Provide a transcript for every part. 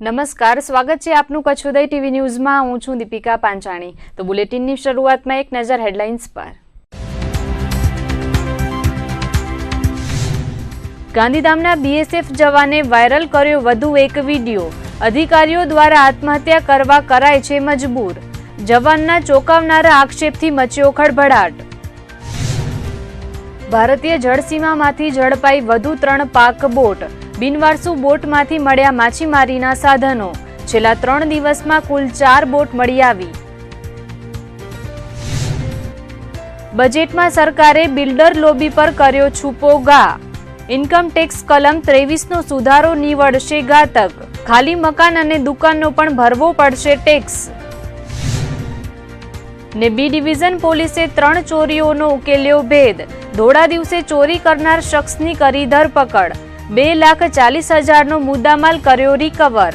નમસ્કાર, સ્વાગત છે આપનું કચ્છ ઉદય ટીવી ન્યૂઝમાં। હું છું દીપિકા પાંચાણી। તો બુલેટિનની શરૂઆતમાં એક નજર હેડલાઇન્સ પર। ગાંધીધામના બીએસએફ જવાને વાયરલ કર્યો વધુ એક વિડીયો। અધિકારીઓ દ્વારા આત્મહત્યા કરવા કરાય છે મજબૂર। જવાનના ચોંકાવનારા આક્ષેપથી મચ્યો ખળભળાટ। ભારતીય જળસીમામાંથી ઝડપાઈ વધુ 3 પાક બોટ। બિનવારસુ બોટમાંથી મળ્યા માછીમારીના સાધનો। છેલ્લા 3 દિવસમાં કુલ 4 બોટ મળી આવી। બજેટમાં સરકારે બિલ્ડર લોબી પર કર્યો છૂપો ઘા। ઇન્કમ ટેક્સ કલમ 23નો સુધારો નીવડશે ઘાતક। ખાલી મકાન અને દુકાનનો પણ ભરવો પડશે ટેક્સ। ને બી ડિવિઝન પોલીસે 3 ચોરીઓનો ઉકેલ્યો ભેદ। ધોળા દિવસે ચોરી કરનાર શખ્સની કરી ધરપકડ। 2,40,000નો મુદ્દામાલ કર્યો રિકવર।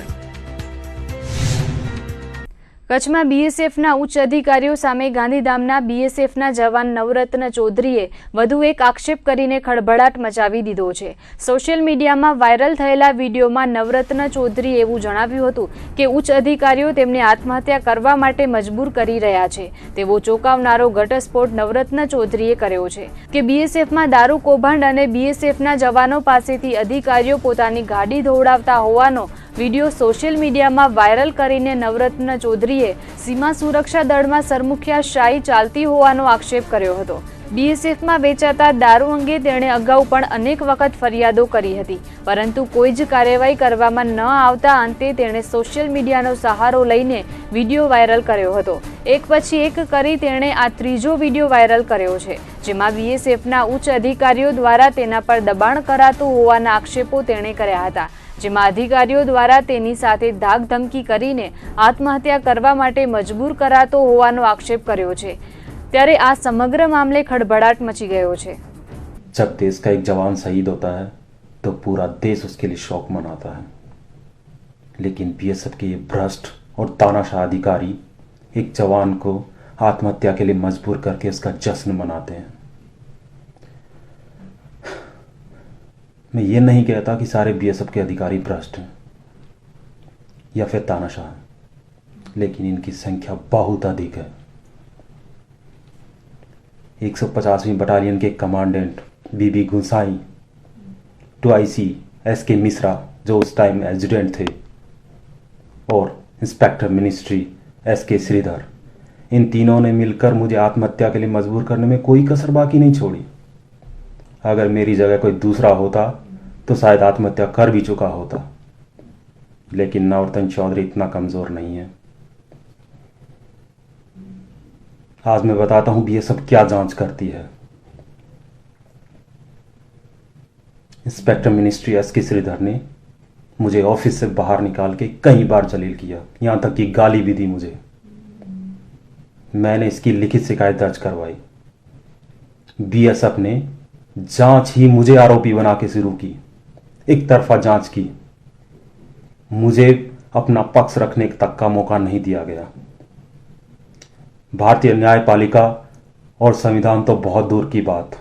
કચ્છમાં બીએસએફના ઉચ્ચ અધિકારીઓ સામે ગાંધીધામના બીએસએફના જવાન નવરત્ન ચૌધરીએ વધુ એક આક્ષેપ કરીને ખળભળાટ મચાવી દીધો છે। સોશિયલ મીડિયામાં વાયરલ થયેલા વિડીયોમાં નવરત્ન ચૌધરીએ એવું જણાવ્યું હતું કે ઉચ્ચ અધિકારીઓ તેમને આત્મહત્યા કરવા માટે મજબૂર કરી રહ્યા છે। તેવો ચોંકાવનારો ઘટસ્ફોટ નવરત્ન ચૌધરીએ કર્યો છે કે બીએસએફમાં દારૂ કૌભાંડ અને બીએસએફના જવાનો પાસેથી અધિકારીઓ પોતાની ગાડી દોડાવતા હોવાનો વિડીયો સોશિયલ મીડિયામાં વાયરલ કરીને નવરત્ન ચૌધરીએ સીમા સુરક્ષા દળમાં સરમુખિયાશાહી ચાલતી હોવાનો આક્ષેપ કર્યો હતો। બીએસએફમાં વેચાતા દારૂ અંગે તેણે અગાઉ પણ અનેક વખત ફરિયાદો કરી હતી, પરંતુ કોઈ જ કાર્યવાહી કરવામાં ન આવતા અંતે તેણે સોશિયલ મીડિયાનો સહારો લઈને વિડીયો વાયરલ કર્યો હતો। એક પછી એક કરી તેણે આ ત્રીજો વિડીયો વાયરલ કર્યો છે, જેમાં બીએસએફના ઉચ્ચ અધિકારીઓ દ્વારા તેના પર દબાણ કરાતું હોવાના આક્ષેપો તેણે કર્યા હતા, જેમાં અધિકારીઓ દ્વારા તેની સાથે ધાક ધમકી કરીને આત્મહત્યા કરવા માટે મજબૂર કરાતો હોવાનો આક્ષેપ કર્યો છે। ત્યારે આ સમગ્ર મામલે ખળભળાટ મચી ગયો છે। जब देश का एक जवान शहीद होता है तो पूरा देश उसके लिए शोक मनाता है, लेकिन बीएसएफ के ये भ्रष्ट और तानाशाह अधिकारी एक जवान को आत्महत्या के लिए मजबूर करके उसका जश्न मनाते हैं। मैं ये नहीं कहता कि सारे बीएसएफ के अधिकारी भ्रष्ट हैं या फिर तानाशाह हैं, लेकिन इनकी संख्या बहुत अधिक है। 150वीं बटालियन के कमांडेंट बीबी गुंसाई, 2IC SK मिश्रा जो उस टाइम एजुडेंट थे, और इंस्पेक्टर मिनिस्ट्री SK श्रीधर, इन तीनों ने मिलकर मुझे आत्महत्या के लिए मजबूर करने में कोई कसर बाकी नहीं छोड़ी। अगर मेरी जगह कोई दूसरा होता तो शायद आत्महत्या कर भी चुका होता, लेकिन नवरत्न चौधरी इतना कमजोर नहीं है। आज मैं बताता हूं बीएसएफ क्या जांच करती है। इंस्पेक्टर मिनिस्ट्री SK श्रीधर ने मुझे ऑफिस से बाहर निकाल के कई बार जलील किया, यहां तक कि गाली भी दी मुझे। मैंने इसकी लिखित शिकायत दर्ज करवाई। बीएसएफ ने जांच ही मुझे आरोपी बना के शुरू की, एक तरफा जांच की। मुझे अपना पक्ष रखने तक का मौका नहीं दिया गया। भारतीय न्यायपालिका और संविधान तो बहुत दूर की बात,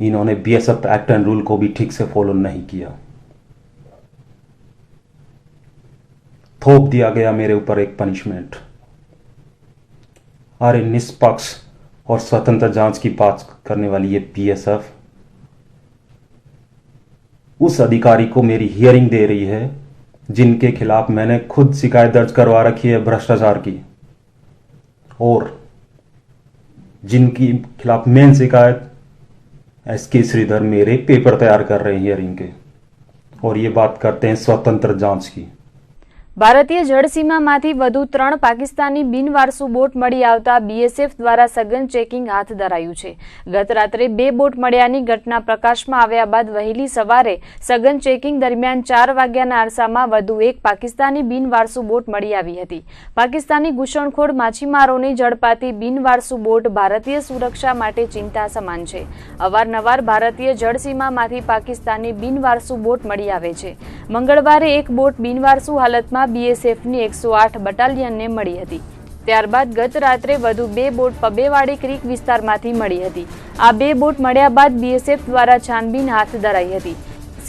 इन्होंने बीएसएफ एक्ट एंड रूल को भी ठीक से फॉलो नहीं किया। थोप दिया गया मेरे ऊपर एक पनिशमेंट। अरे निष्पक्ष और स्वतंत्र जांच की बात करने वाली ये बीएसएफ उस अधिकारी को मेरी हियरिंग दे रही है जिनके खिलाफ मैंने खुद शिकायत दर्ज करवा रखी है भ्रष्टाचार की, और जिनकी खिलाफ मेन शिकायत SK श्रीधर मेरे पेपर तैयार कर रहे हैं हियरिंग के, और ये बात करते हैं स्वतंत्र जांच की। ભારતીય જળસીમામાંથી વધુ 3 પાકિસ્તાની બિનવારસુ બોટ મળી આવતા બીએસએફ દ્વારા સઘન ચેકિંગ હાથ ધરાયું છે। ગત રાત્રે 2 બોટ મળ્યાની ઘટના પ્રકાશમાં આવ્યા બાદ વહેલી સવારે સઘન ચેકિંગ દરમિયાન 4 વાગ્યાના અરસામાં વધુ એક પાકિસ્તાની બિનવારસુ બોટ મળી આવી હતી। પાકિસ્તાની ઘૂસણખોર માછીમારોની ઝડપાતી બિનવારસુ બોટ ભારતીય સુરક્ષા માટે ચિંતા સમાન છે। અવારનવાર ભારતીય જળસીમામાંથી પાકિસ્તાની બિનવારસુ બોટ મળી આવે છે। મંગળવારે એક બોટ બિનવારસુ હાલતમાં બીએસએફની 108 બટાલિયનને મળી હતી। ત્યારબાદ ગત રાત્રે વધુ 2 બોટ પબેવાડી ક્રીક વિસ્તારમાંથી મળી હતી। આ 2 બોટ મળ્યા બાદ બીએસએફ દ્વારા છાનબીન હાથ ધરાઈ હતી।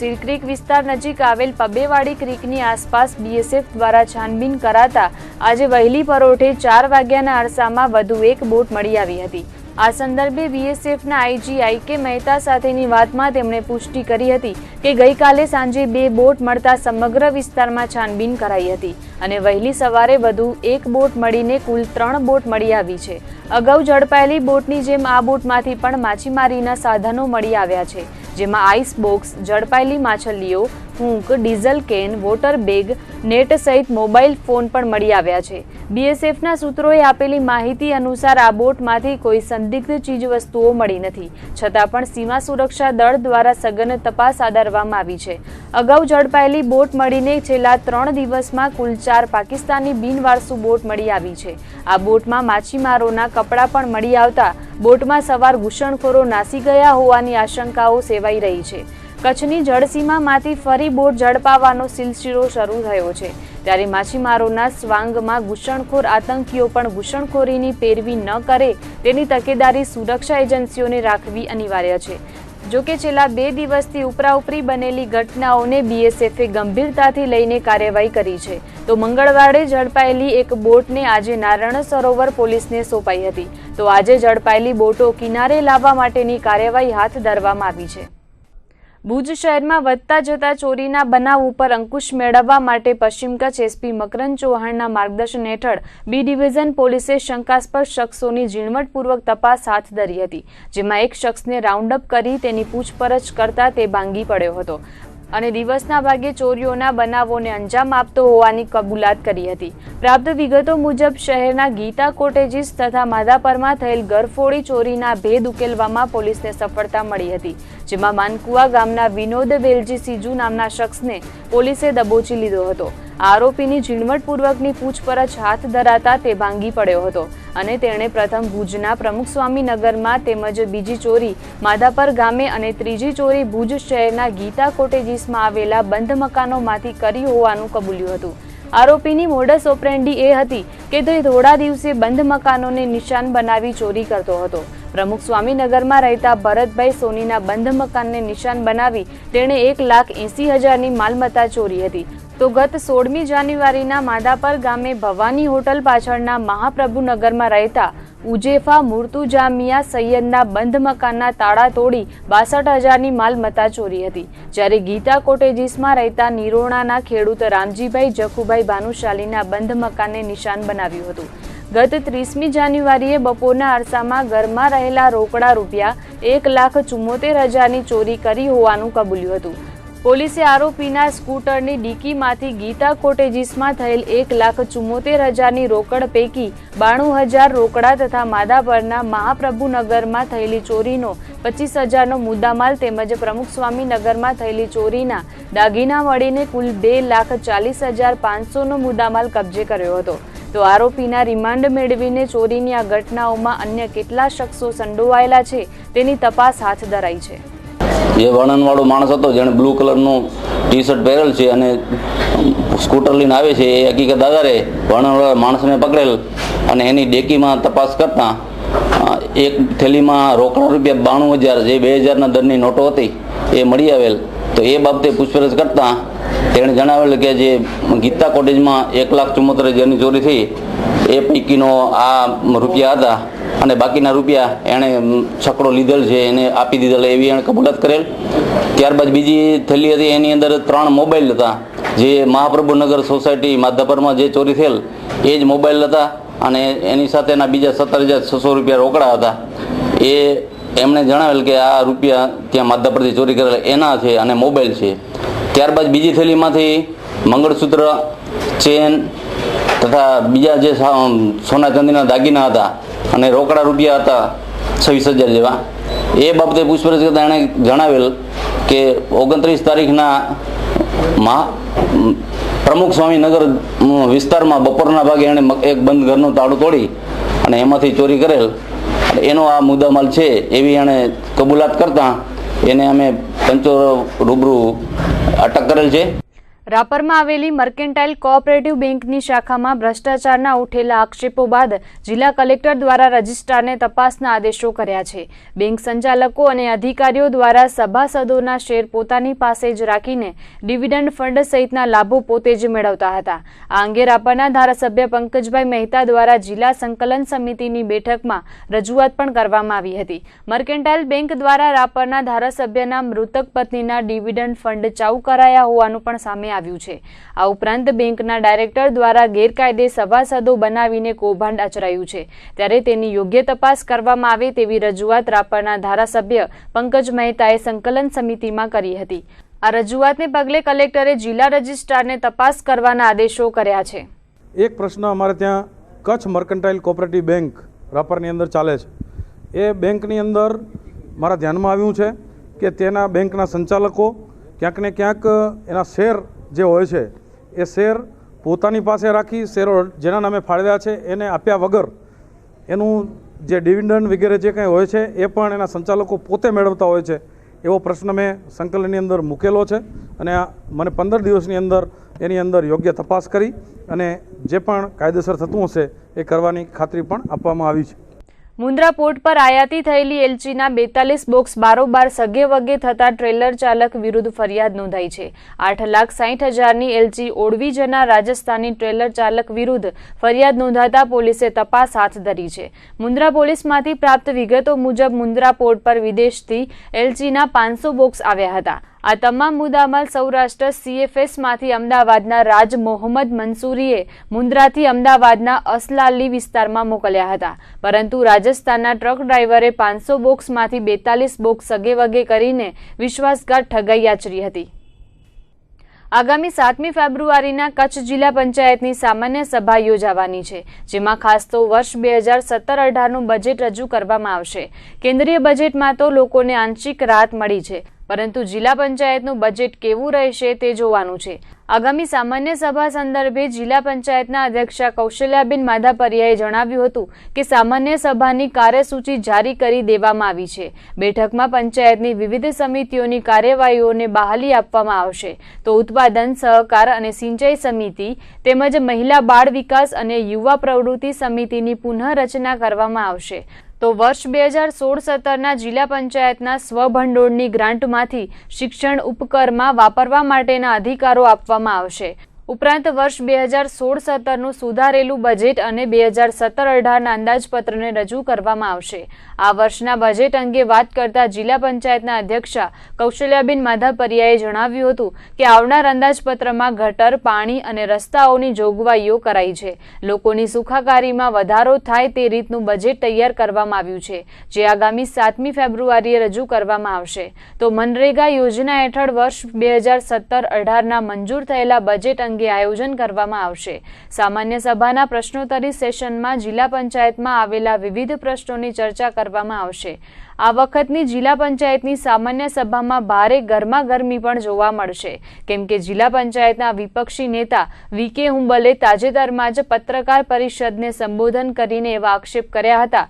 સિરક્રીક વિસ્તાર નજીક આવેલ પબેવાડી ક્રીકની આસપાસ બીએસએફ દ્વારા છાનબીન કરાતા આજે વહેલી પરોઢે 4 વાગ્યાના અરસામાં વધુ એક બોટ મળી આવી હતી। આ સંદર્ભે બીએસએફના આઈજી આઈ.કે. મહેતા સાથેની વાતમાં તેમણે પુષ્ટિ કરી હતી કે ગઈકાલે સાંજે 2 બોટ મળતા સમગ્ર વિસ્તારમાં છાનબીન કરાઈ હતી અને વહેલી સવારે વધુ એક બોટ મળીને કુલ 3 બોટ મળી આવી છે। અગાઉ ઝડપાયેલી બોટની જેમ આ બોટમાંથી પણ માછીમારીના સાધનો મળી આવ્યા છે, જેમાં આઈસ બોક્સ, ઝડપાયેલી માછલીઓ, hook, diesel can, water bag, net સહિત મોબાઈલ ફોન પણ મળી આવ્યા છે। બીએસએફના સૂત્રોએ આપેલી માહિતી અનુસાર આ બોટમાંથી કોઈ સંદિગ્ધ ચીજવસ્તુઓ મળી નથી, છતાં પણ સીમા સુરક્ષા દળ દ્વારા સઘન તપાસ હાથ ધરવામાં આવી છે। અગાઉ ઝડપાયેલી બોટ મળીને છેલ્લા 3 દિવસમાં કુલ 4 પાકિસ્તાની બિનવારસુ બોટ મળી આવી છે। આ બોટમાં માછીમારોના કપડાં પણ મળી આવતા બોટમાં સવાર ઘૂસણખોરો નાસી ગયા હોવાની આશંકાઓ સેવાઈ રહી છે। કચ્છની જળસીમામાંથી ફરી બોટ ઝડપાવવાનો સિલસિલો શરૂ થયો છે, ત્યારે માછીમારોના સ્વાંગમાં ઘૂસણખોર આતંકીઓ પણ ઘૂસણખોરીની પેરવી ન કરે તેની તકેદારી સુરક્ષા એજન્સીઓને રાખવી અનિવાર્ય છે। જોકે છેલ્લા 2 દિવસથી ઉપરાઉપરી બનેલી ઘટનાઓને બીએસએફે ગંભીરતાથી લઈને કાર્યવાહી કરી છે, તો મંગળવારે ઝડપાયેલી એક બોટને આજે નારાયણ સરોવર પોલીસને સોંપાઈ હતી, તો આજે ઝડપાયેલી બોટો કિનારે લાવવા માટેની કાર્યવાહી હાથ ધરવામાં આવી છે। ભુજ શહેરમાં વધતા જતા ચોરીના બનાવ ઉપર અંકુશ મેળવવા માટે પશ્ચિમ કચ્છ એસપી મકરંદ ચૌહાણના માર્ગદર્શન હેઠળ બી ડિવિઝન પોલીસે શંકાસ્પદ શખ્સોની ઝીણવટપૂર્વક તપાસ હાથ ધરી હતી, જેમાં એક શખ્સને રાઉન્ડ અપ કરી તેની પૂછપરછ કરતા તે ભાંગી પડ્યો હતો અને દિવસના ભાગે ચોરીઓના બનાવોને અંજામ આપતો હોવાની કબૂલાત કરી હતી। પ્રાપ્ત વિગતો મુજબ શહેરના ગીતા કોટેજીસ તથા માધાપરમાં થયેલ ઘરફોડી ચોરીના ભેદ ઉકેલવામાં પોલીસને સફળતા મળી હતી, જેમાં માનકુવા ગામના વિનોદ વેલજી સીજુ નામના શખ્સને પોલીસે દબોચી લીધો હતો। આરોપીની ઝીણવટપૂર્વકની પૂછપરછ હાથ ધરાતા તે ભાંગી પડ્યો હતો અને તેણે પ્રથમ ભુજના પ્રમુખસ્વામી નગરમાં તેમજ બીજી ચોરી માધાપર ગામે અને ત્રીજી ચોરી ભુજ શહેરના ગીતા કોટેજીસમાં આવેલા બંધ મકાનોમાંથી કરી હોવાનું કબૂલ્યું હતું। આરોપીની મોડસ ઓપરેન્ડી એ હતી કે તે થોડા દિવસે બંધ મકાનોને નિશાન બનાવી ચોરી કરતો હતો। પ્રમુખ સ્વામીનગરમાં રહેતા ભરતભાઈ સોનીના બંધ મકાનને નિશાન બનાવી તેણે 1,80,000ની માલમત્તા ચોરી હતી, તો ગત 16મી જાન્યુઆરીના માધાપર ગામે ભવાની હોટલ પાછળના મહાપ્રભુનગરમાં રહેતા ઉજેફા મુર્તુજામિયા સૈયદના બંધ મકાનના તાળા તોડી 62,000ની માલમત્તા ચોરી હતી, જ્યારે ગીતા કોટેજીસમાં રહેતા નિરોણાના ખેડૂત રામજીભાઈ જખુભાઈ ભાનુશાલીના બંધ મકાનને નિશાન બનાવ્યું હતું। ગત 30મી જાન્યુઆરીએ બપોરના અરસામાં ઘરમાં રહેલા રોકડા રૂપિયા 1,74,000ની ચોરી કરી હોવાનું કબૂલ્યું હતું। પોલીસે આરોપીના સ્કૂટરની ડીકીમાંથી ગીતા કોટેજીસમાં થયેલ 1,74,000ની રોકડ પૈકી 92,000 રોકડા તથા માધાપરના મહાપ્રભુનગરમાં થયેલી ચોરીનો 25,000નો મુદ્દામાલ તેમજ પ્રમુખસ્વામીનગરમાં થયેલી ચોરીના દાગીના મળીને કુલ 2,40,500નો મુદ્દામાલ કબજે કર્યો હતો, તો આરોપીના રિમાન્ડ મેળવીને ચોરીની આ ઘટનાઓમાં અન્ય કેટલા શખ્સો સંડોવાયેલા છે તેની તપાસ હાથ ધરાઈ છે। જે વર્ણનવાળો માણસ હતો જેણે બ્લુ કલરનું ટી શર્ટ પહેરેલ છે અને સ્કૂટર લઈને આવે છે, એ હકીકત આધારે વર્ણનવાળા માણસને પકડેલ અને એની ડેકીમાં તપાસ કરતાં એક થેલીમાં રોકડા રૂપિયા 92,000 જે 2,000ના દરની નોટો હતી એ મળી આવેલ, તો એ બાબતે પૂછપરછ કરતાં તેણે જણાવેલ કે જે ગીતા કોટેજમાં 1,74,000ની ચોરી થઈ એ પૈકીનો આ રૂપિયા હતા અને બાકીના રૂપિયા એણે છકડો લીધેલ છે એને આપી દીધેલ એવી એણે કબૂલાત કરેલ। ત્યારબાદ બીજી થેલી હતી એની અંદર 3 મોબાઈલ હતા, જે મહાપ્રભુનગર સોસાયટી માધાપરમાં જે ચોરી થયેલ એ જ મોબાઈલ હતા અને એની સાથેના બીજા 17,600 રૂપિયા રોકડા હતા। એ એમણે જણાવેલ કે આ રૂપિયા ત્યાં માધાપરથી ચોરી કરેલા એના છે અને મોબાઈલ છે। ત્યારબાદ બીજી થેલીમાંથી મંગળસૂત્ર, ચેન તથા બીજા જે સોના ચાંદીના દાગીના હતા અને રોકડા રૂપિયા હતા 26,000 જેવા, એ બાબતે પૂછપરછ કરતાં એણે જણાવેલ કે 29 તારીખના પ્રમુખ સ્વામીનગર વિસ્તારમાં બપોરના ભાગે એણે એક બંધ ઘરનું તાળું તોડી અને એમાંથી ચોરી કરેલ એનો આ મુદ્દામાલ છે એવી એણે કબૂલાત કરતાં એને અમે પંચો રૂબરૂ અટક કરેલ છે। રાપરમાં આવેલી મર્કેન્ટાઇલ કોઓપરેટિવ બેંકની શાખામાં ભ્રષ્ટાચારના ઉઠેલા આક્ષેપો બાદ જિલ્લા કલેક્ટર દ્વારા રજિસ્ટ્રારને તપાસના આદેશો કર્યા છે. બેંક સંચાલકો અને અધિકારીઓ દ્વારા સભાસદોના શેર પોતાની પાસે જ રાખીને ડિવિડન્ડ ફંડ સહિતના લાભો પોતે જ મેળવતા હતા. આ અંગે રાપરના ધારાસભ્ય પંકજભાઈ મહેતા દ્વારા જિલ્લા સંકલન સમિતિની બેઠકમાં રજૂઆત પણ કરવામાં આવી હતી. મર્કેન્ટાઇલ બેંક દ્વારા રાપરના ધારાસભ્યના મૃતક પત્નીના ડિવિડન્ડ ફંડ ચાલુ કરાયા હોવાનું પણ સામે આવ્યું છે. આ ઉપરાંત બેંકના ડાયરેક્ટર દ્વારા ગેરકાયદે સભાસદો બનાવીને કૌભાંડ આચરાયું છે. ત્યારે તેની યોગ્ય તપાસ કરવામાં આવે તેવી રજૂઆત રાપરના ધારાસભ્ય પંકજ મહેતાએ સંકલન સમિતિમાં કરી હતી. આ રજૂઆતને પગલે કલેક્ટરે જિલ્લા રજિસ્ટ્રારને તપાસ કરવાના આદેશો કર્યા છે. એક પ્રશ્ન અમારે ત્યાં કચ્છ મર્કન્ટાઇલ કોઓપરેટિવ બેંક રાપરની અંદર ચાલે છે. એ બેંકની અંદર મારા ધ્યાનમાં આવ્યું છે કે તેના બેંકના સંચાલકો ક્યાંક ને ક્યાંક એના શેર જે હોય છે એ શેર પોતાની પાસે રાખી શેરો જેના નામે ફાળવ્યા છે એને આપ્યા વગર એનું જે ડિવિડન્ડ વગેરે જે કંઈ હોય છે એ પણ એના સંચાલકો પોતે મેળવતા હોય છે. એવો પ્રશ્ન મેં સંકલનની અંદર મૂકેલો છે અને મને 15 દિવસની અંદર એની અંદર યોગ્ય તપાસ કરી અને જે પણ કાયદેસર થતું હશે એ કરવાની ખાતરી પણ આપવામાં આવી છે. મુન્દ્રા પોર્ટ પર આયાતી થયેલી એલચીના 42 બોક્સ બારોબાર સગે વગે થતા ટ્રેલર ચાલક વિરુદ્ધ ફરિયાદ નોંધાઈ છે. 8,60,000ની એલચી ઓળવી જનાર રાજસ્થાની ટ્રેલર ચાલક વિરુદ્ધ ફરિયાદ નોંધાતા પોલીસે તપાસ હાથ ધરી છે. મુન્દ્રા પોલીસમાંથી પ્રાપ્ત વિગતો મુજબ મુન્દ્રા પોર્ટ પર વિદેશથી એલચીના 500 બોક્સ આવ્યા હતા. આ તમામ મુદ્દામાલ સૌરાષ્ટ્ર CFSમાંથી અમદાવાદના રાજ મોહમ્મદ મંસૂરીએ મુન્દ્રાથી અમદાવાદના અસલાલી વિસ્તારમાં મોકલ્યા હતા. પરંતુ રાજસ્થાનના ટ્રક ડ્રાઈવરે 500 બોક્સમાંથી 42 બોક્સ સગે વગે કરીને વિશ્વાસઘાત ઠગાઈ આચરી હતી. આગામી 7મી ફેબ્રુઆરીના કચ્છ જિલ્લા પંચાયતની સામાન્ય સભા યોજાવાની છે, જેમાં ખાસ તો વર્ષ 2017-18નું બજેટ રજૂ કરવામાં આવશે. કેન્દ્રીય બજેટમાં તો લોકોને આંશિક રાહત મળી છે, પરંતુ જિલ્લા પંચાયતનું બજેટ કેવું રહેશે તે જોવાનું છે. આગામી સામાન્ય સભા સંદર્ભે જિલ્લા પંચાયતના અધ્યક્ષા કૌશલ્યાબેન માધાપરિયાએ જણાવ્યું હતું કે સામાન્ય સભાની કાર્યસૂચિ જારી કરી દેવામાં આવી છે. બેઠકમાં પંચાયતની વિવિધ સમિતિઓની કાર્યવાહીઓને બહાલી આપવામાં આવશે, તો ઉત્પાદન, સહકાર અને સિંચાઈ સમિતિ તેમજ મહિલા બાળ વિકાસ અને યુવા પ્રવૃત્તિ સમિતિની પુનઃરચના કરવામાં આવશે. તો વર્ષ 2016-17ના જિલ્લા પંચાયતના સ્વભંડોળની ગ્રાન્ટમાંથી શિક્ષણ ઉપકરમાં વાપરવા માટેના અધિકારો આપવામાં આવશે. ઉપરાંત વર્ષ 2016-17નું સુધારેલું બજેટ અને 2017-18ના અંદાજપત્રને રજૂ કરવામાં આવશે. આ વર્ષના બજેટ અંગે વાત કરતા જિલ્લા પંચાયતના અધ્યક્ષા કૌશલ્યાબેન માધાપરિયાએ જણાવ્યું હતું કે આવનાર અંદાજપત્રમાં ગટર, પાણી અને રસ્તાઓની જોગવાઈઓ કરાઈ છે. લોકોની સુખાકારીમાં વધારો થાય તે રીતનું બજેટ તૈયાર કરવામાં આવ્યું છે, જે આગામી 7મી ફેબ્રુઆરીએ રજૂ કરવામાં આવશે. તો મનરેગા યોજના હેઠળ વર્ષ 2017-18ના મંજૂર થયેલા બજેટ અંગે આયોજન કરવામાં આવશે. સામાન્ય સભાના પ્રશ્નોત્તરી સેશનમાં જિલ્લા પંચાયતમાં આવેલા વિવિધ પ્રશ્નોની ચર્ચા કરવામાં આવશે. આ વખતની જિલ્લા પંચાયતની સામાન્ય સભામાં ભારે ગરમાગરમી પણ જોવા મળશે, કેમ કે જિલ્લા પંચાયતના વિપક્ષી નેતા VK હુંબલે તાજેતરમાં જ પત્રકાર પરિષદને સંબોધન કરીને એવા આક્ષેપ કર્યા હતા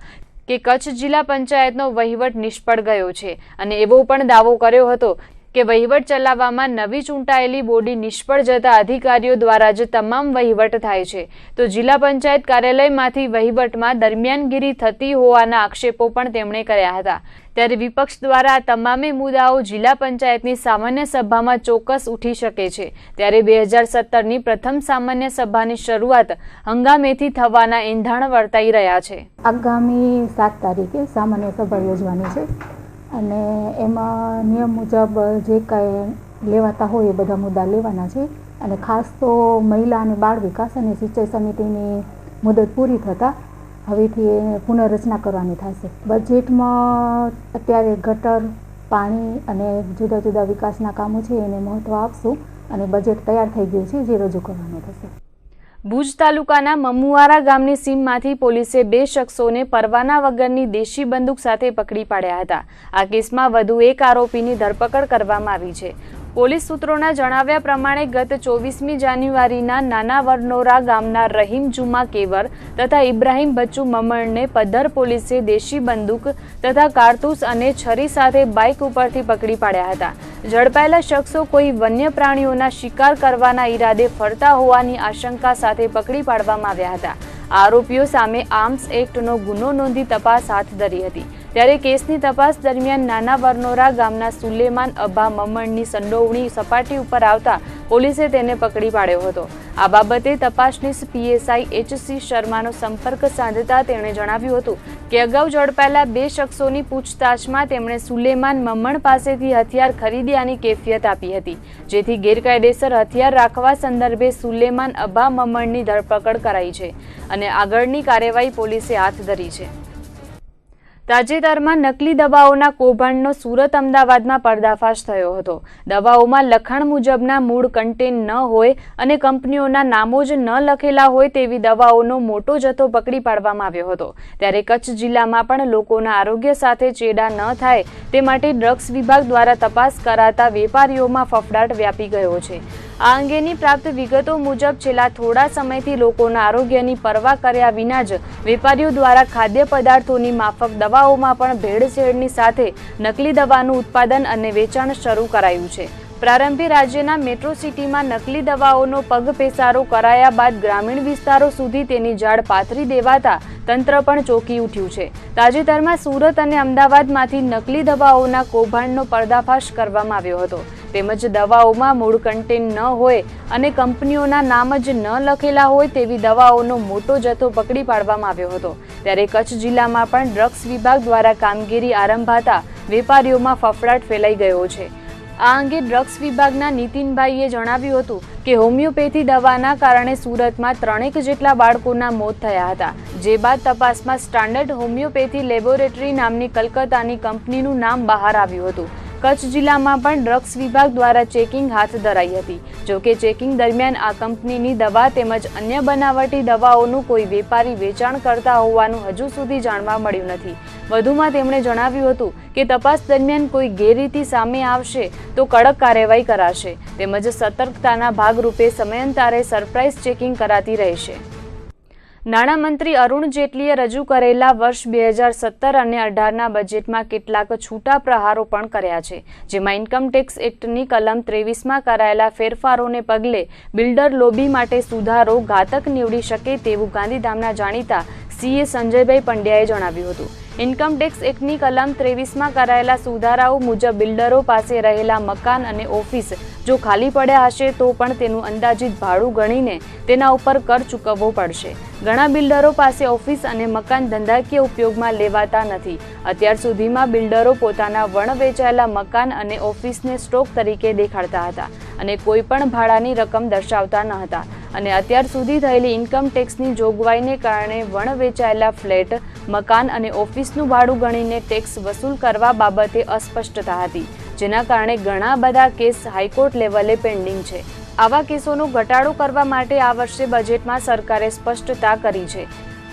કે કચ્છ જિલ્લા પંચાયતનો વહીવટ નિષ્ફળ ગયો છે અને એવો પણ દાવો કર્યો હતો કે વહીવટ ચલાવવામાં નવી ચૂંટાયેલી બોડી નિષ્ફળ જતા અધિકારીઓ દ્વારા જ તમામ વહીવટ થાય છે. તો જિલ્લા પંચાયત કાર્યાલયમાંથી વહીવટમાં દરમિયાનગીરી થતી હોવાના આક્ષેપો પણ તેમણે કર્યા હતા. ત્યારે વિપક્ષ દ્વારા આ તમામે મુદ્દાઓ જિલ્લા પંચાયતની સામાન્ય સભામાં ચોક્કસ ઉઠી શકે છે. ત્યારે 2017ની પ્રથમ સામાન્ય સભાની શરૂઆત હંગામેથી થવાના એંધાણ વર્તાઈ રહ્યા છે. આગામી 7 તારીખે સામાન્ય સભા યોજવાની છે અને એમાં નિયમ મુજબ જે કાંઈ લેવાતા હોય એ બધા મુદ્દા લેવાના છે. અને ખાસ તો મહિલા અને બાળ વિકાસ અને સિંચાઈ સમિતિની મુદત પૂરી થતાં હવેથી પુનઃરચના કરવાની થશે. બજેટમાં અત્યારે ગટર, પાણી અને જુદા જુદા વિકાસના કામો છે એને મહત્ત્વ આપશું અને બજેટ તૈયાર થઈ ગયું છે, જે રજૂ કરવાનું થશે. ભુજ તાલુકાના મમુવારા ગામની સીમમાંથી પોલીસે 2 શખ્સોને પરવાના વગરની દેશી બંદૂક સાથે પકડી પાડ્યા હતા. આ કેસમાં વધુ એક આરોપીની ધરપકડ કરવામાં આવી છે. પોલીસ સૂત્રોના જણાવ્યા પ્રમાણે ગત 24મી જાન્યુઆરીના નાના વરનોરા ગામના રહીમ જુમા કેવર તથા ઇબ્રાહીમ બચ્ચુ મમણને પદ્ધર પોલીસે દેશી બંદૂક તથા કારતૂસ અને છરી સાથે બાઇક ઉપરથી પકડી પાડ્યા હતા. ઝડપાયેલા શખ્સો કોઈ વન્ય પ્રાણીઓના શિકાર કરવાના ઈરાદે ફરતા હોવાની આશંકા સાથે પકડી પાડવામાં આવ્યા હતા. આરોપીઓ સામે આર્મ્સ એક્ટનો ગુનો નોંધી તપાસ હાથ ધરી હતી. ત્યારે કેસની તપાસ દરમિયાન નાના વરનોરા ગામના સુલેમાન અભા મમણની સંડોવણી સપાટી ઉપર આવતા પોલીસે તેને પકડી પાડ્યો હતો. આ બાબતે તપાસનીશ પીએસઆઈ એચ.સી. શર્માનો સંપર્ક સાધતા તેણે જણાવ્યું હતું કે અગાઉ ઝડપાયેલા 2 શખ્સોની પૂછતાછમાં તેમણે સુલેમાન મમણ પાસેથી હથિયાર ખરીદ્યાની કેફિયત આપી હતી, જેથી ગેરકાયદેસર હથિયાર રાખવા સંદર્ભે સુલેમાન અભા મમણની ધરપકડ કરાઈ છે અને આગળની કાર્યવાહી પોલીસે હાથ ધરી છે. તાજેતરમાં નકલી દવાઓના કૌભાંડનો સુરત અમદાવાદમાં પર્દાફાશ થયો હતો. દવાઓમાં લખાણ મુજબના મૂળ કન્ટેન્ટ ન હોય અને કંપનીઓના નામો જ ન લખેલા હોય તેવી દવાઓનો મોટો જથ્થો પકડી પાડવામાં આવ્યો હતો. ત્યારે કચ્છ જિલ્લામાં પણ લોકોના આરોગ્ય સાથે ચેડા ન થાય તે માટે ડ્રગ્સ વિભાગ દ્વારા તપાસ કરાતા વેપારીઓમાં ફફડાટ વ્યાપી ગયો છે. આ અંગેની પ્રાપ્ત વિગતો મુજબ છેલ્લા થોડા સમયથી લોકોના આરોગ્યની પરવા કર્યા વિના જ વેપારીઓ દ્વારા ખાદ્ય પદાર્થોની માફક દવાઓમાં પણ ભેળસેળની સાથે નકલી દવાનું ઉત્પાદન અને વેચાણ શરૂ કરાયું છે. પ્રારંભે રાજ્યના મેટ્રો સિટીમાં નકલી દવાઓનો પગપેસારો કરાયા બાદ ગ્રામીણ વિસ્તારો સુધી તેની જાળ પાથરી દેવાતા તંત્ર પણ ચોંકી ઉઠ્યું છે. તાજેતરમાં સુરત અને અમદાવાદમાંથી નકલી દવાઓના કૌભાંડનો પર્દાફાશ કરવામાં આવ્યો હતો. તેમજ દવાઓમાં મૂળ કન્ટેન્ટ ન હોય અને કંપનીઓના નામ જ ન લખેલા હોય તેવી દવાઓનો મોટો જથ્થો પકડી પાડવામાં આવ્યો હતો. ત્યારે કચ્છ જિલ્લામાં પણ ડ્રગ્સ વિભાગ દ્વારા કામગીરી આરંભાતા વેપારીઓમાં ફફડાટ ફેલાઈ ગયો છે. આ અંગે ડ્રગ્સ વિભાગના નીતિનભાઈએ જણાવ્યું હતું કે હોમિયોપેથી દવાના કારણે સુરતમાં 3 જેટલા બાળકોના મોત થયા હતા. જે બાદ તપાસમાં સ્ટાન્ડર્ડ હોમિયોપેથી લેબોરેટરી નામની કલકત્તાની કંપનીનું નામ બહાર આવ્યું હતું. કચ્છ જિલ્લામાં પણ ડ્રગ્સ વિભાગ દ્વારા ચેકિંગ હાથ ધરાઈ હતી. જોકે ચેકિંગ દરમિયાન આ કંપનીની દવા તેમજ અન્ય બનાવટી દવાઓનું કોઈ વેપારી વેચાણ કરતા હોવાનું હજુ સુધી જાણવા મળ્યું નથી. વધુમાં તેમણે જણાવ્યું હતું કે તપાસ દરમિયાન કોઈ ગેરરીતિ સામે આવશે તો કડક કાર્યવાહી કરાશે. તેમજ સતર્કતાના ભાગરૂપે સમયાંતરે સરપ્રાઇઝ ચેકિંગ કરાતી રહેશે. નાણામંત્રી અરુણ જેટલીએ રજૂ કરેલા વર્ષ 2017 અને 18ના બજેટમાં કેટલાક છૂટા પ્રહારો પણ કર્યા છે, જેમાં ઇન્કમટેક્સ એક્ટની કલમ 23માં કરાયેલા ફેરફારોને પગલે બિલ્ડર લોબી માટે સુધારો ઘાતક નીવડી શકે તેવું ગાંધીધામના જાણીતા સીએ સંજયભાઈ પંડ્યાએ જણાવ્યું હતું. ઇન્કમટેક્સ એક્ટની કલમ 23માં કરાયેલા સુધારાઓ મુજબ બિલ્ડરો પાસે રહેલા મકાન અને ઓફિસ જો ખાલી પડ્યા હશે તો પણ તેનું અંદાજિત ભાડું ગણીને તેના ઉપર કર ચૂકવવો પડશે. ઘણા બિલ્ડરો પાસે ઓફિસ અને મકાન ધંધાકીય ઉપયોગમાં લેવાતા નથી. અત્યાર સુધીમાં બિલ્ડરો પોતાના વણ વેચાયેલા મકાન અને ઓફિસને સ્ટોક તરીકે દેખાડતા હતા અને કોઈ પણ ભાડાની રકમ દર્શાવતા ન હતા. અને અત્યાર સુધી થયેલી ઇન્કમ ટેક્સની જોગવાઈને કારણે વણ વેચાયેલા ફ્લેટ, મકાન અને ઓફિસનું ભાડું ગણીને ટેક્સ વસૂલ કરવા બાબતે અસ્પષ્ટતા હતી, જેના કારણે ઘણા બધા કેસ હાઈકોર્ટ લેવલે પેન્ડિંગ છે. આવા કેસોનો ઘટાડો કરવા માટે આ વર્ષે બજેટમાં સરકારે સ્પષ્ટતા કરી છે,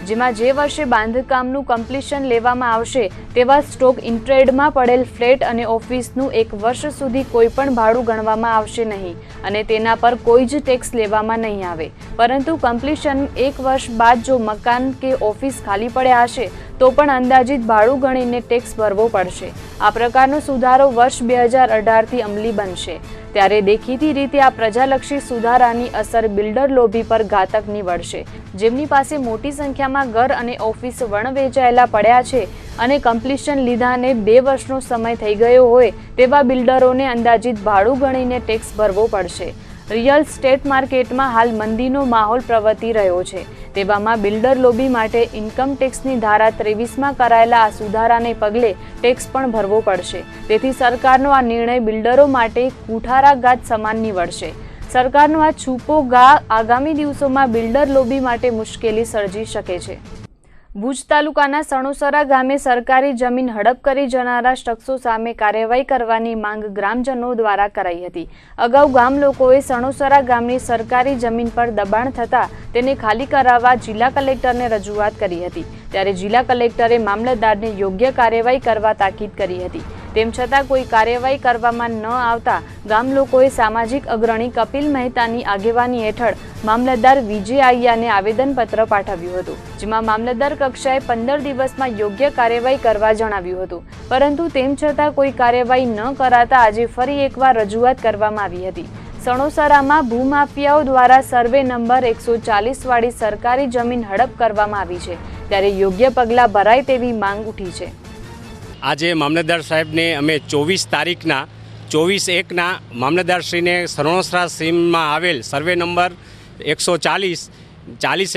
જેમાં જે વર્ષે બાંધકામનું કમ્પ્લીશન લેવામાં આવશે તેવા સ્ટોક ઇન્ટ્રેડમાં પડેલ ફ્લેટ અને ઓફિસનું 1 વર્ષ સુધી કોઈ પણ ભાડું ગણવામાં આવશે નહીં અને તેના પર કોઈ જ ટેક્સ લેવામાં નહીં આવે. પરંતુ કમ્પ્લીશન 1 વર્ષ બાદ જો મકાન કે ઓફિસ ખાલી પડ્યા હશે તો પણ અંદાજિત ભાડું ગણીને ટેક્સ ભરવો પડશે. આ પ્રકારનો સુધારો વર્ષ 2018થી અમલી બનશે. ત્યારે દેખીતી રીતે આ પ્રજાલક્ષી સુધારાની અસર બિલ્ડર લોભી પર ઘાતક નીવડશે. જેમની પાસે મોટી સંખ્યામાં ઘર અને ઓફિસ વણ વેચાયેલા પડ્યા છે અને કમ્પ્લીશન લીધાને 2 વર્ષનો સમય થઈ ગયો હોય તેવા બિલ્ડરોને અંદાજિત ભાડું ગણીને ટેક્સ ભરવો પડશે. રિયલ સ્ટેટ માર્કેટમાં હાલ મંદીનો માહોલ પ્રવર્તી રહ્યો છે. તેવામાં બિલ્ડર લોબી માટે ઇન્કમ ટેક્સની ધારા 23માં કરાયેલા આ સુધારાને પગલે ટેક્સ પણ ભરવો પડશે. તેથી સરકારનો આ નિર્ણય બિલ્ડરો માટે કુઠારાઘાત સમાન નીવડશે. સરકારનો આ છૂપો ઘા આગામી દિવસોમાં બિલ્ડર લોબી માટે મુશ્કેલી સર્જી શકે છે. ભુજ તાલુકાના સણોસરા ગામે સરકારી જમીન હડપ કરી જનારા શખ્સો સામે કાર્યવાહી કરવાની માંગ ગ્રામજનો દ્વારા કરાઈ હતી. અગાઉ ગામ લોકોએ સણોસરા ગામની સરકારી જમીન પર દબાણ થતાં તેને ખાલી કરાવવા જિલ્લા કલેક્ટરને રજૂઆત કરી હતી. ત્યારે જિલ્લા કલેક્ટરે મામલતદારને યોગ્ય કાર્યવાહી કરવા તાકીદ કરી હતી. તેમ છતાં કોઈ કાર્યવાહી કરવામાં ન આવતા ગામ લોકોએ સામાજિક અગ્રણી કપિલ મહેતાની આગેવાની હેઠળ મામલતદાર વિજય આયાને આવેદનપત્ર પાઠવ્યું હતું, જેમાં મામલતદાર કક્ષાએ 15 દિવસમાં યોગ્ય કાર્યવાહી કરવા જણાવ્યું હતું, પરંતુ તેમ છતાં કોઈ કાર્યવાહી ન કરાતા આજે ફરી એકવાર રજૂઆત કરવામાં આવી હતી। સણોસરામાં ભૂમાફિયાઓ દ્વારા સર્વે નંબર 140 વાળી સરકારી જમીન હડપ કરવામાં આવી છે, ત્યારે યોગ્ય પગલાં ભરાય તેવી માંગ ઉઠી છે। આજે મામલતદાર સાહેબને અમે 24 તારીખના 24/1ના મામલતદારશ્રીને સણોસરા સીમમાં આવેલ સર્વે નંબર 140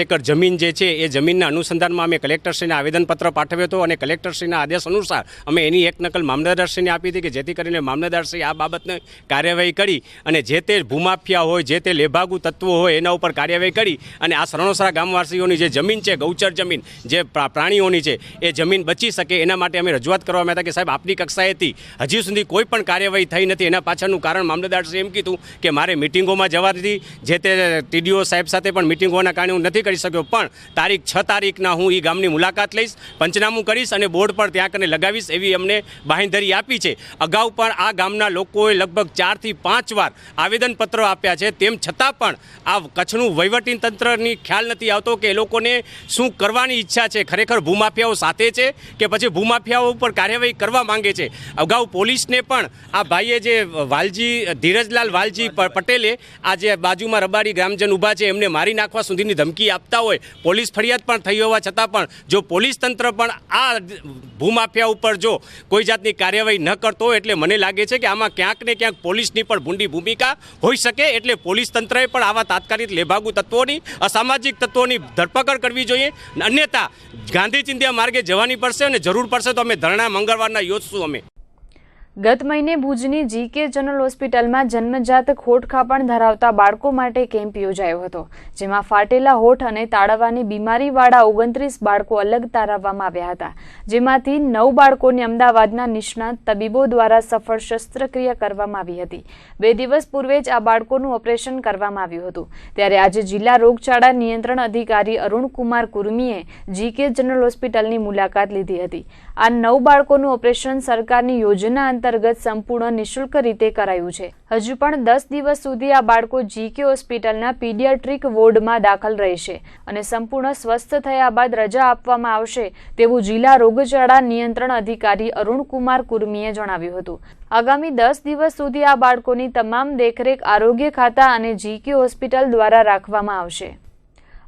એકર જમીન જે છે એ જમીનના અનુસંધાનમાં અમે કલેક્ટરશ્રીને આવેદનપત્ર પાઠવ્યો હતો અને કલેક્ટરશ્રીના આદેશ અનુસાર અમે એની એક નકલ મામલતદારશ્રીને આપી હતી કે જેથી કરીને મામલતદારશ્રી આ બાબતની કાર્યવાહી કરી અને જે તે ભૂમાફિયા હોય, જે તે લેભાગુ તત્વો હોય એના ઉપર કાર્યવાહી કરી અને આ સણોસરા ગામવાસીઓની જે જમીન છે, ગૌચર જમીન જે પ્રાણીઓની છે, એ જમીન બચી શકે એના માટે અમે રજૂઆત કરવામાં હતા કે સાહેબ આપની કક્ષાએથી હજી સુધી કોઈ પણ કાર્યવાહી થઈ નથી। એના પાછળનું કારણ મામલતદારશ્રીએ એમ કીધું કે મારે મિટિંગોમાં જવાથી જે તે ટીડીઓ સાહેબ સાથે પણ મિટિંગોના કારણે હું નથી કરી શક્યો, પણ તારીખ 6 તારીખના હું એ ગામની મુલાકાત લઈશ, પંચનામું કરીશ અને બોર્ડ પર ત્યાં કને લગાવીશ એવી અમને બાંહેધરી આપી છે। અગાઉ પણ આ ગામના લોકોએ લગભગ 4 થી 5 વાર આવેદનપત્રો આપ્યા છે, તેમ છતાં પણ આ કચ્છનું વહીવટી તંત્રની ખ્યાલ નથી આવતો કે એ લોકોને શું કરવાની ઈચ્છા છે, ખરેખર ભૂમાફિયાઓ સાથે છે કે પછી ભૂમાફિયાઓ ઉપર કાર્યવાહી કરવા માંગે છે। અગાઉ પોલીસને પણ આ ભાઈએ જે વાલજી ધીરજલાલ વાલજી પટેલે આ જે બાજુમાં રબારી ગ્રામજન ઊભા છે એમને મારી નાખવા સુધીની ધમકી આપતા હોય, પોલીસ ફરિયાદ પણ થઈ હોવા છતાં પણ જો પોલીસ તંત્ર પણ આ ભૂમાફિયા ઉપર જો કોઈ જાતની કાર્યવાહી ન કરતો હોય એટલે મને લાગે છે કે આમાં ક્યાંક ને ક્યાંક પોલીસની પણ ભૂંડી ભૂમિકા હોઈ શકે। એટલે પોલીસ તંત્રએ પણ આવા તાત્કાલિક લેભાગુ તત્વોની, અસામાજિક તત્વોની ધરપકડ કરવી જોઈએ, અન્યથા ગાંધી ચિંધ્યા માર્ગે જવાની પડશે અને જરૂર પડશે તો અમે ધરણા મંગળવારના યોજશું અમે। ગત મહિને ભુજની જીકે જનરલ હોસ્પિટલમાં જન્મજાત ખોટખાપણ ધરાવતા બાળકો માટે કેમ્પ યોજાયો હતો, જેમાં ફાટેલા હોઠ અને તાળવાની બીમારીવાળા 29 બાળકો અલગ તારવવામાં આવ્યા હતા, જેમાંથી 9 બાળકોને અમદાવાદના નિષ્ણાત તબીબો દ્વારા સફળ શસ્ત્રક્રિયા કરવામાં આવી હતી। 2 દિવસ પૂર્વે જ આ બાળકોનું ઓપરેશન કરવામાં આવ્યું હતું, ત્યારે આજે જિલ્લા રોગચાળા નિયંત્રણ અધિકારી અરુણકુમાર કુર્મીએ જીકે જનરલ હોસ્પિટલની મુલાકાત લીધી હતી। આ 9 બાળકોનું ઓપરેશન સરકારની યોજના અંતર્ગત સંપૂર્ણ નિઃશુલ્ક રીતે કરાયું છે। હજુ પણ 10 દિવસ સુધી આ બાળકો જીકે હોસ્પિટલના પીડિયાટ્રિક વોર્ડમાં દાખલ રહેશે અને સંપૂર્ણ સ્વસ્થ થયા બાદ રજા આપવામાં આવશે તેવું જિલ્લા રોગચાળા નિયંત્રણ અધિકારી અરુણકુમાર કુર્મીએ જણાવ્યું હતું। આગામી 10 દિવસ સુધી આ બાળકોની તમામ દેખરેખ આરોગ્ય ખાતા અને જીકે હોસ્પિટલ દ્વારા રાખવામાં આવશે।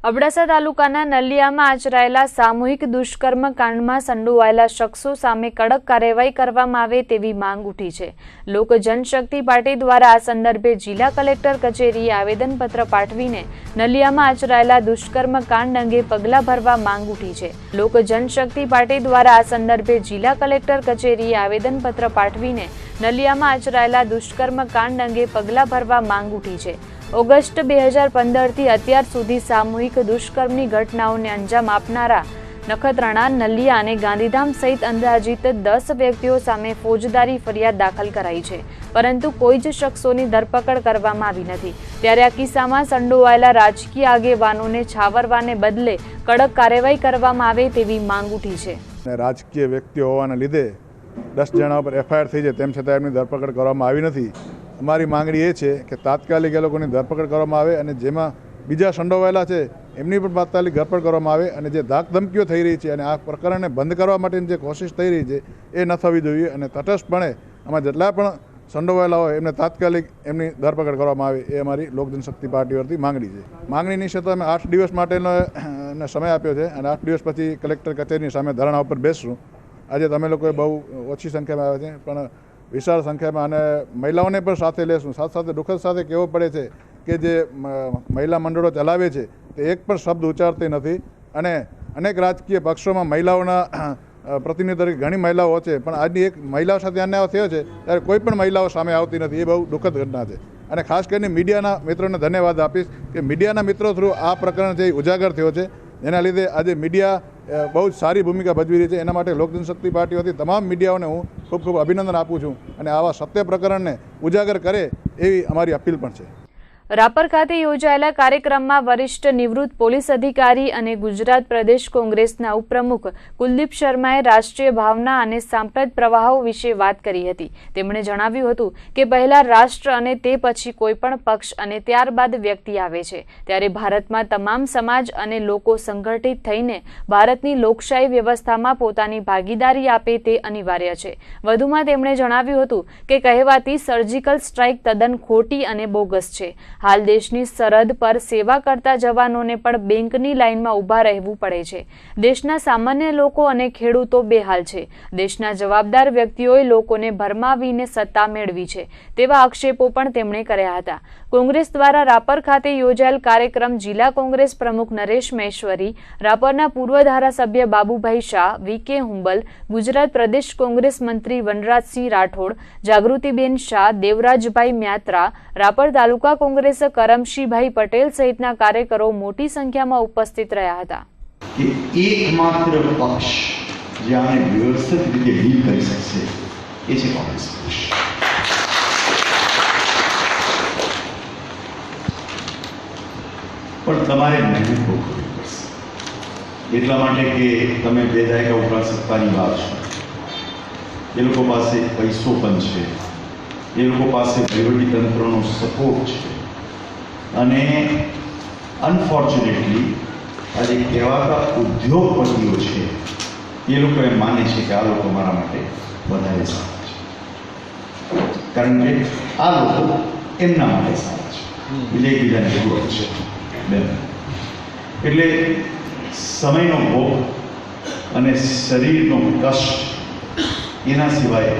અબડાસા તાલુકાના નલિયામાં આચરાયેલા સામૂહિક દુષ્કર્મ કાંડમાં સંડોવાયેલા શખ્સો સામે કડક કાર્યવાહી કરવામાં આવે તેવી માંગ ઉઠી છે। લોક જનશક્તિ પાર્ટી દ્વારા આ સંદર્ભે જિલ્લા કલેક્ટર કચેરીએ આવેદનપત્ર પાઠવીને નલિયામાં આચરાયેલા દુષ્કર્મ કાંડ અંગે પગલાં ભરવા માંગ ઉઠી છે। લોક જનશક્તિ પાર્ટી દ્વારા આ સંદર્ભે જિલ્લા કલેક્ટર કચેરીએ આવેદનપત્ર પાઠવીને નલિયામાં આચરાયેલા દુષ્કર્મ કાંડ અંગે પગલાં ભરવા માંગ ઉઠી છે। ઓગસ્ટ 2015થી અત્યાર સુધી સામૂહિક દુષ્કર્મની ઘટનાઓને અંજામ આપનારા નખત્રાણા, નલિયા અને ગાંધીધામ સહિત અંદાજિત 10 વ્યક્તિઓ સામે ફોજદારી ફરિયાદ દાખલ કરાઈ છે, પરંતુ કોઈ જ શખ્સોની ધરપકડ કરવામાં આવી નથી। ત્યારે આ કિસ્સામાં સંડોવાયેલા રાજકીય આગેવાનોને છાવરવાને બદલે કડક કાર્યવાહી કરવામાં આવે તેવી માંગ ઉઠી છે। રાજકીય વ્યક્તિઓ હોવાના લીધે 10 જણા પર એફઆઈઆર થઈ છે, તેમ છતાં એમની ધરપકડ કરવામાં આવી નથી। અમારી માંગણી એ છે કે તાત્કાલિક એ લોકોની ધરપકડ કરવામાં આવે અને જેમાં બીજા સંડોવાયેલા છે એમની પણ તાત્કાલિક ધરપકડ કરવામાં આવે અને જે ધાક ધમકીઓ થઈ રહી છે અને આ પ્રકરણને બંધ કરવા માટેની જે કોશિશ થઈ રહી છે એ ન થવી જોઈએ અને તટસ્થપણે આમાં જેટલા પણ સંડોવાયેલા હોય એમને તાત્કાલિક એમની ધરપકડ કરવામાં આવે એ અમારી લોક જનશક્તિ પાર્ટી વતી માંગણી છે। માંગણીની છે તો અમે 8 દિવસ માટેનો સમય આપ્યો છે અને 8 દિવસ પછી કલેક્ટર કચેરીની સામે ધરણા ઉપર બેસશું। આજે તમે લોકોએ બહુ ઓછી સંખ્યામાં આવ્યા છે, પણ વિશાળ સંખ્યામાં અને મહિલાઓને પણ સાથે લેશું। સાથે સાથે દુઃખદ સાથે કહેવું પડે છે કે જે મહિલા મંડળો ચલાવે છે તે એક પણ શબ્દ ઉચ્ચારતી નથી અને અનેક રાજકીય પક્ષોમાં મહિલાઓના પ્રતિનિધિ તરીકે ઘણી મહિલાઓ છે, પણ આજની એક મહિલાઓ સાથે અન્યાય થયો છે ત્યારે કોઈ પણ મહિલાઓ સામે આવતી નથી। એ બહુ દુઃખદ ઘટના છે અને ખાસ કરીને મીડિયાના મિત્રોને ધન્યવાદ આપીશ કે મીડિયાના મિત્રો થ્રુ આ પ્રકરણ જે ઉજાગર થયો છે, જેના લીધે આજે મીડિયા બહુ જ સારી ભૂમિકા ભજવી રહી છે। એના માટે લોક જનશક્તિ પાર્ટી વતી તમામ મીડિયાઓને હું ખૂબ ખૂબ અભિનંદન આપું છું અને આવા સત્ય પ્રકરણને ઉજાગર કરે એવી અમારી અપીલ પણ છે। રાપર ખાતે યોજાયેલા કાર્યક્રમમાં વરિષ્ઠ નિવૃત્ત પોલીસ અધિકારી અને ગુજરાત પ્રદેશ કોંગ્રેસના ઉપપ્રમુખ કુલદીપ શર્માએ રાષ્ટ્રીય ભાવના અને સાંપ્રત પ્રવાહો વિશે વાત કરી હતી. તેમણે જણાવ્યું હતું કે પહેલા રાષ્ટ્ર અને તે પછી કોઈપણ પક્ષ અને ત્યારબાદ વ્યક્તિ આવે છે, ત્યારે ભારતમાં તમામ સમાજ અને લોકો સંગઠિત થઈને ભારતની લોકશાહી વ્યવસ્થામાં પોતાની ભાગીદારી આપે તે અનિવાર્ય છે. વધુમાં તેમણે જણાવ્યું હતું કે કહેવાતી સર્જિકલ સ્ટ્રાઇક તદ્દન ખોટી અને બોગસ છે. હાલ દેશની સરહદ પર સેવા કરતા જવાનોને પણ બેંકની લાઇનમાં ઊભા રહેવું પડે છે. દેશના સામાન્ય લોકો અને ખેડૂતો બેહાલ છે. દેશના જવાબદાર વ્યક્તિઓએ લોકોને ભરમાવીને સત્તા મેળવી છે તેવા આક્ષેપો પણ તેમણે કર્યા હતા. કોંગ્રેસ દ્વારા રાપર ખાતે યોજાયેલ કાર્યક્રમ જિલ્લા કોંગ્રેસ પ્રમુખ નરેશ મહેશ્વરી, રાપરના પૂર્વ ધારાસભ્ય બાબુભાઈ શાહ, વી.કે. હુંબલ, ગુજરાત પ્રદેશ કોંગ્રેસ મંત્રી વનરાજસિંહ રાઠોડ, જાગૃતિબેન શાહ, દેવરાજભાઈ મ્યાત્રા, રાપર તાલુકા કોંગ્રેસ કરમશીભાઈ પટેલ સહિતના કાર્યકરો મોટી સંખ્યામાં ઉપસ્થિત રહ્યા હતા. કે એકમાત્ર પક્ષ જે આને વ્યવસ્થિત રીતે ડીલ કરી શકશે એ છે કોંગ્રેસ પક્ષ. પણ તમારે મહેનત બહુ કરવી પડશે. એટલા માટે કે તમે 2 દાયકા ઉપરાંત સત્તાની વાત છો. એ લોકો પાસે પૈસો પણ છે, એ લોકો પાસે વહીવટી તંત્રનો સપોર્ટ છે, અને અનફોર્ચ્યુનેટલી આજે કહેવાતા ઉદ્યોગપતિઓ છે એ લોકો એમ માને છે કે આ લોકો મારા માટે વધારે સારા છે, કારણ કે આ લોકો એમના માટે સારા છે, એટલે એકબીજાને જરૂર છે. એટલે સમયનો ભોગ અને શરીરનો કષ્ટ એના સિવાય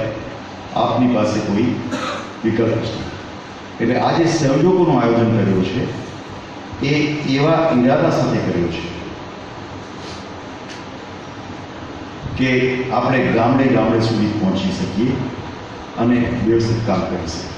આપની પાસે કોઈ વિકલ્પ નથી. એટલે આ જે સહયોગોનું આયોજન કર્યું છે એ એવા ઈરાદા સાથે કર્યું છે કે આપણે ગામડે ગામડે સુધી પહોંચી શકીએ અને વ્યવસ્થિત કામ કરી શકીએ.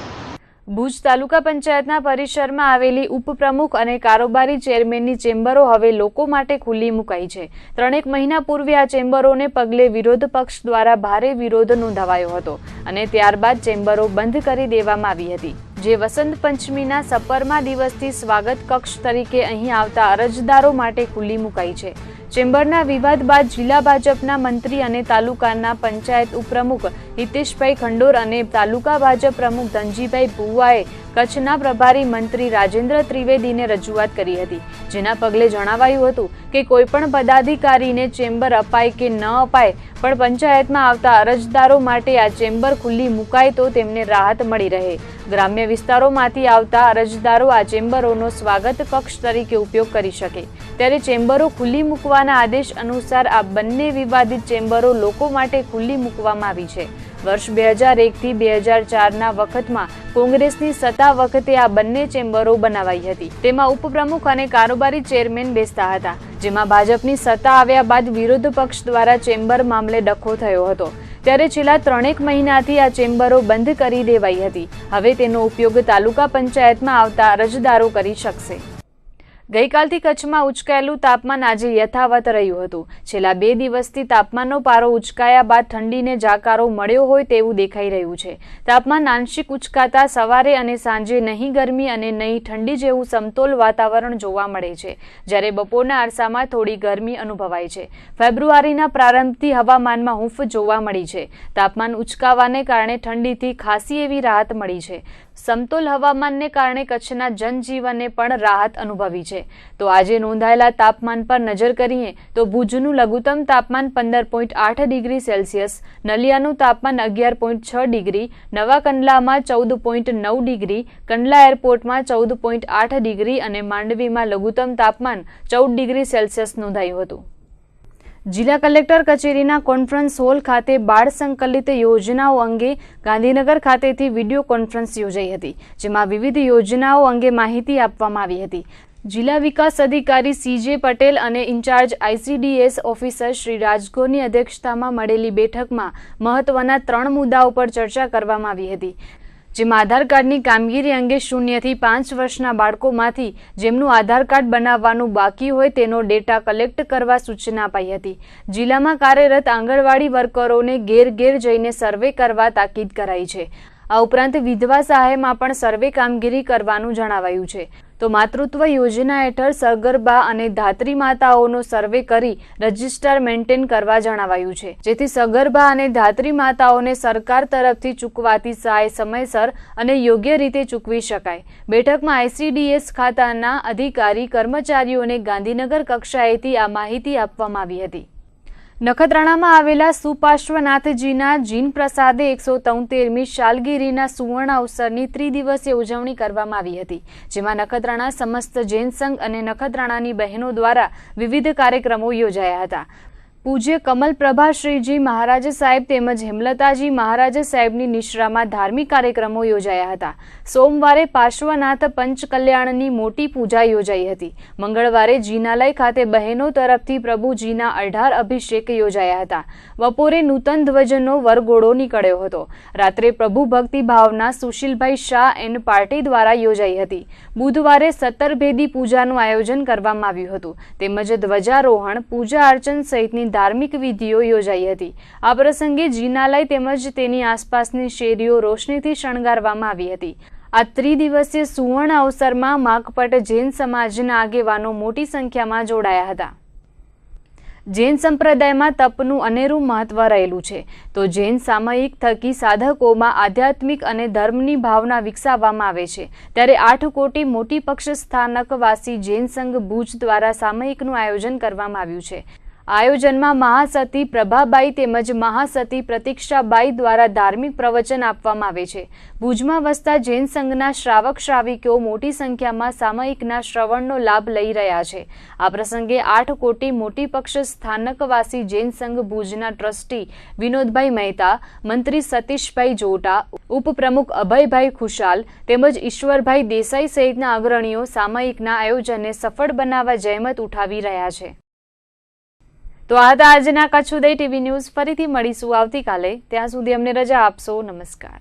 ભુજ તાલુકા પંચાયતના પરિસરમાં આવેલી ઉપપ્રમુખ અને કારોબારી ચેરમેનની ચેમ્બરો હવે લોકો માટે ખુલ્લી મુકાઈ છે. 3 મહિના પૂર્વે આ ચેમ્બરોને પગલે વિરોધ પક્ષ દ્વારા ભારે વિરોધ નોંધાવાયો હતો અને ત્યારબાદ ચેમ્બરો બંધ કરી દેવામાં આવી હતી, જે વસંત પંચમીના સપરમા દિવસથી સ્વાગત કક્ષ તરીકે અહીં આવતા અરજદારો માટે ખુલ્લી મુકાઈ છે. ચેમ્બરના વિવાદ બાદ જિલ્લા ભાજપના મંત્રી અને તાલુકાના પંચાયત ઉપપ્રમુખ હિતેશભાઈ ખંડોર અને તાલુકા ભાજપ પ્રમુખ ધનજીભાઈ ભુવાએ કચ્છના પ્રભારી મંત્રી રાજેન્દ્ર ત્રિવેદીને રજૂઆત કરી હતી, જેના પગલે જણાવાયું હતું કે કોઈપણ પદાધિકારીને ચેમ્બર અપાય કે ન અપાય પણ પંચાયતમાં આવતા અરજદારો માટે આ ચેમ્બર ખુલ્લી મુકાય તો તેમને રાહત મળી રહે. ગ્રામ્ય વિસ્તારોમાંથી આવતા અરજદારો આ ચેમ્બરોનો સ્વાગત કક્ષ તરીકે ઉપયોગ કરી શકે, ત્યારે ચેમ્બરો ખુલ્લી મૂકવાના આદેશ અનુસાર આ બંને વિવાદિત ચેમ્બરો લોકો માટે ખુલ્લી મૂકવામાં આવી છે. વર્ષ 2001 થી 2004ના વખતમાં કોંગ્રેસની સત્તા વખતે આ બંને ચેમ્બરો બનાવાઈ હતી. તેમાં ઉપપ્રમુખ અને કારોબારી ચેરમેન બેસતા હતા, જેમાં ભાજપની સત્તા આવ્યા બાદ વિરોધ પક્ષ દ્વારા ચેમ્બર મામલે ડખો થયો હતો. ત્યારે છેલ્લા 3 મહિનાથી આ ચેમ્બરો બંધ કરી દેવાઈ હતી. હવે તેનો ઉપયોગ તાલુકા પંચાયતમાં આવતા અરજદારો કરી શકશે. ગઈકાલથી કચ્છમાં ઉચકાયેલું તાપમાન આજે યથાવત રહ્યું હતું. છેલ્લા 2 દિવસથી તાપમાનનો પારો ઉચકાયા બાદ ઠંડીને જાકારો મળ્યો હોય તેવું દેખાઈ રહ્યું છે. તાપમાન આંશિક ઉચકાતા સવારે અને સાંજે નહીં ગરમી અને નહીં ઠંડી જેવું સમતોલ વાતાવરણ જોવા મળે છે, જ્યારે બપોરના અરસામાં થોડી ગરમી અનુભવાય છે. ફેબ્રુઆરીના પ્રારંભથી હવામાનમાં હૂંફ જોવા મળી છે. તાપમાન ઉચકાવાને કારણે ઠંડીથી ખાસી એવી રાહત મળી છે. સમતોલ હવામાનને કારણે કચ્છના જનજીવને પણ રાહત અનુભવી છે. તો આજે નોંધાયેલા તાપમાન પર નજર કરીએ તો ભુજનું લઘુત્તમ તાપમાન 15.8 ડિગ્રી સેલ્સિયસ, નલિયાનું તાપમાન 11.6 ડિગ્રી, નવા કંડલામાં 14.9 ડિગ્રી, કંડલા એરપોર્ટમાં 14.8 ડિગ્રી અને માંડવીમાં લઘુત્તમ તાપમાન 14 ડિગ્રી સેલ્સિયસ નોંધાયું હતું. જિલ્લા કલેક્ટર કચેરીના કોન્ફરન્સ હોલ ખાતે બાળ સંકલિત યોજનાઓ અંગે ગાંધીનગર ખાતેથી વિડીયો કોન્ફરન્સ યોજાઈ હતી, જેમાં વિવિધ યોજનાઓ અંગે માહિતી આપવામાં આવી હતી. જિલ્લા વિકાસ અધિકારી CJ પટેલ અને ઇન્ચાર્જ ICDS ઓફિસર શ્રી રાજગોરની અધ્યક્ષતામાં મળેલી બેઠકમાં મહત્વના 3 મુદ્દાઓ પર ચર્ચા કરવામાં આવી હતી, જેમાં આધાર કાર્ડની કામગીરી અંગે 0 થી 5 વર્ષના બાળકોમાંથી જેમનું આધાર કાર્ડ બનાવવાનું બાકી હોય તેનો ડેટા કલેક્ટ કરવા સૂચના અપાઈ હતી. જિલ્લામાં કાર્યરત આંગણવાડી વર્કરોને ઘેર ઘેર જઈને સર્વે કરવા તાકીદ કરાઈ છે. આ ઉપરાંત વિધવા સહાયમાં પણ સર્વે કામગીરી કરવાનું જણાવાયું છે. તો માતૃત્વ યોજના હેઠળ સગર્ભા અને ધાત્રી માતાઓનો સર્વે કરી રજિસ્ટર મેન્ટેન કરવા જણાવાયું છે, જેથી સગર્ભા અને ધાત્રી માતાઓને સરકાર તરફથી ચૂકવાતી સહાય સમયસર અને યોગ્ય રીતે ચૂકવી શકાય. બેઠકમાં ICDS ખાતાના અધિકારી કર્મચારીઓને ગાંધીનગર કક્ષાએથી આ માહિતી આપવામાં આવી હતી. નખત્રાણામાં આવેલા સુપાર્શ્વનાથજીના જીન પ્રસાદે 173મી સાલગીરીના સુવર્ણ અવસરની ત્રિદિવસીય ઉજવણી કરવામાં આવી હતી, જેમાં નખત્રાણા સમસ્ત જૈન સંઘ અને નખત્રાણાની બહેનો દ્વારા વિવિધ કાર્યક્રમો યોજાયા હતા. પૂજ્ય કમલ પ્રભાશ્રીજી મહારાજ સાહેબ તેમજ હેમલતાજી મહારાજ સાહેબની નિશ્રામાં ધાર્મિક કાર્યક્રમો યોજાયા હતા. સોમવારે પાર્શ્વનાથ પંચકલ્યાણની મોટી પૂજા યોજાઈ હતી. મંગળવારે જીનાલય ખાતે બહેનો તરફથી પ્રભુજીના 18 અભિષેક યોજાયા હતા. બપોરે નૂતન ધ્વજનો વરઘોડો નીકળ્યો હતો. રાત્રે પ્રભુ ભક્તિ ભાવના સુશીલભાઈ શાહ એન્ડ પાર્ટી દ્વારા યોજાઈ હતી. બુધવારે 17 ભેદી પૂજાનું આયોજન કરવામાં આવ્યું હતું, તેમજ ધ્વજારોહણ, પૂજા અર્ચન સહિતની ધાર્મિક વિધિઓ યોજાઈ હતી. આ પ્રસંગે જીનાલય તેમજ તેની આસપાસની શેરીઓ રોશનીથી શણગારવામાં આવી હતી. આ ત્રિદિવસીય સુવર્ણ અવસરમાં માકપટ જૈન સમાજના આગેવાનો મોટી સંખ્યામાં જોડાયા હતા. જૈન સંપ્રદાયમાં તપનું અનેરું મહત્વ રહેલું છે. તો જૈન સામયિક થકી સાધકોમાં આધ્યાત્મિક અને ધર્મની ભાવના વિકસાવવામાં આવે છે. ત્યારે 8 કોટી મોટી પક્ષ સ્થાનકવાસી જૈન સંઘ ભુજ દ્વારા સામયિકનું આયોજન કરવામાં આવ્યું છે. આયોજનમાં મહાસતી પ્રભાબાઈ તેમજ મહાસતી પ્રતીક્ષાબાઈ દ્વારા ધાર્મિક પ્રવચન આપવામાં આવે છે. ભુજમાં વસતા જૈન સંઘના શ્રાવક શ્રાવિકો મોટી સંખ્યામાં સામયિકના શ્રવણનો લાભ લઈ રહ્યા છે. આ પ્રસંગે 8 કોટી મોટી પક્ષ સ્થાનકવાસી જૈન સંઘ ભુજના ટ્રસ્ટી વિનોદભાઈ મહેતા, મંત્રી સતીશભાઈ જોટા, ઉપપ્રમુખ અભયભાઈ ખુશાલ તેમજ ઈશ્વરભાઈ દેસાઈ સહિતના અગ્રણીઓ સામયિકના આયોજનને સફળ બનાવવા જહેમત ઉઠાવી રહ્યા છે. તો આ હતા આજના કચ્છ ઉદય ટીવી ન્યૂઝ. ફરીથી મળીશું આવતીકાલે. ત્યાં સુધી અમને રજા આપશો. નમસ્કાર.